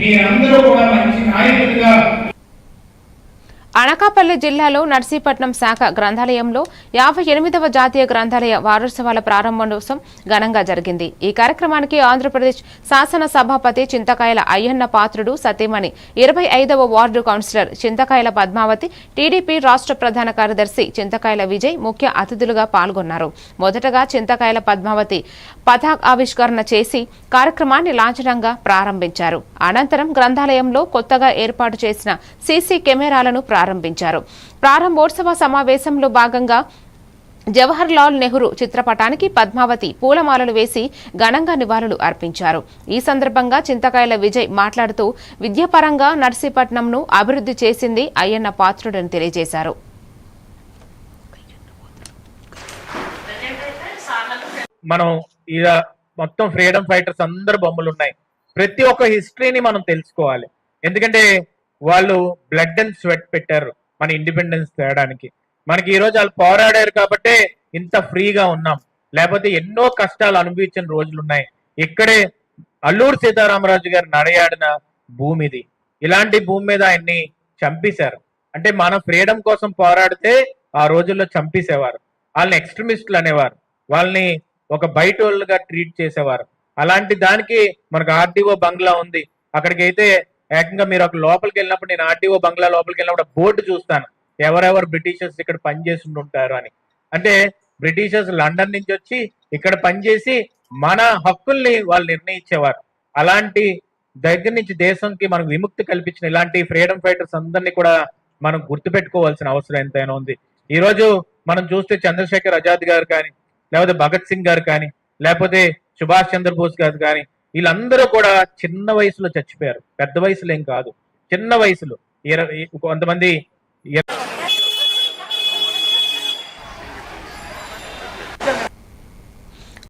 మీరందరూ కూడా మంచి నాయకులుగా. అనకాపల్లి జిల్లాలో నర్సీపట్నం శాఖ గ్రంథాలయంలో 58వ జాతీయ గ్రంథాలయ వారోత్సవాల ప్రారంభోత్సవం ఘనంగా జరిగింది. ఈ కార్యక్రమానికి ఆంధ్రప్రదేశ్ శాసన సభాపతి చింతకాయల అయ్యన్న పాత్రుడు, సతీమణి 25వ వార్డు కౌన్సిలర్ చింతకాయల పద్మావతి, టీడీపీ రాష్ట్ర ప్రధాన కార్యదర్శి చింతకాయల విజయ్ ముఖ్య అతిథులుగా పాల్గొన్నారు. మొదటగా చింతకాయల పద్మావతి పతాక ఆవిష్కరణ చేసి కార్యక్రమాన్ని లాంఛనంగా ప్రారంభించారు. అనంతరం గ్రంథాలయంలో కొత్తగా ఏర్పాటు చేసిన సీసీ కెమెరాలను ప్రారంభించారు. ప్రారంభోత్సవ సమావేశంలో భాగంగా జవహర్ లాల్ నెహ్రూ చిత్రపటానికి పద్మావతి పూలమాలలు వేసి ఘనంగా నివాళులు అర్పించారు. ఈ సందర్భంగా చింతకాయల విజయ్ మాట్లాడుతూ విద్యాపరంగా నర్సీపట్నంను అభివృద్ధి చేసింది అయ్యన్న పాత్రుడని తెలియజేశారు. మనం ఇలా మొత్తం ఫ్రీడమ్ ఫైటర్స్ అందరు బొమ్మలు ఉన్నాయి. ప్రతి ఒక్క హిస్టరీని మనం తెలుసుకోవాలి. ఎందుకంటే వాళ్ళు బ్లడ్ అండ్ స్వెట్ పెట్టారు మన ఇండిపెండెన్స్ తేడానికి. మనకి ఈ రోజు వాళ్ళు పోరాడారు కాబట్టే ఇంత ఫ్రీగా ఉన్నాం. లేకపోతే ఎన్నో కష్టాలు అనుభవించిన రోజులు ఉన్నాయి. ఇక్కడే అల్లూరు సీతారామరాజు గారు నడయాడిన భూమి ఇది. ఇలాంటి భూమి మీద ఆయన్ని చంపేశారు. అంటే మన ఫ్రీడమ్ కోసం పోరాడితే ఆ రోజుల్లో చంపేసేవారు. వాళ్ళని ఎక్స్ట్రీమిస్టులు అనేవారు. వాళ్ళని ఒక బయట వాళ్ళుగా ట్రీట్ చేసేవారు. అలాంటి దానికి మనకు ఆర్డీఓ బంగ్లా ఉంది. అక్కడికి అయితే ఏకంగా మీరు ఒక లోపలికి వెళ్ళినప్పుడు, నేను ఆర్డీఓ బంగ్లా లోపలికి వెళ్ళినప్పుడు బోర్డు చూస్తాను, ఎవరెవరు బ్రిటిషర్స్ ఇక్కడ పనిచేసి ఉంటారు అని. అంటే బ్రిటిషర్స్ లండన్ నుంచి వచ్చి ఇక్కడ పనిచేసి మన హక్కుల్ని వాళ్ళు నిర్ణయించేవారు. అలాంటి దగ్గర నుంచి దేశంకి మనకు విముక్తి కల్పించిన ఇలాంటి ఫ్రీడమ్ ఫైటర్స్ అందరినీ కూడా మనం గుర్తుపెట్టుకోవాల్సిన అవసరం ఎంతైనా ఉంది. ఈ రోజు మనం చూస్తే చంద్రశేఖర్ ఆజాద్ గారు కానీ, లేకపోతే భగత్ సింగ్ గారు కానీ, లేకపోతే సుభాష్ చంద్రబోస్ గారు కానీ, వీళ్ళందరూ కూడా చిన్న వయసులో చచ్చిపోయారు. పెద్ద వయసులో ఏం కాదు, చిన్న వయసులో. కొంతమంది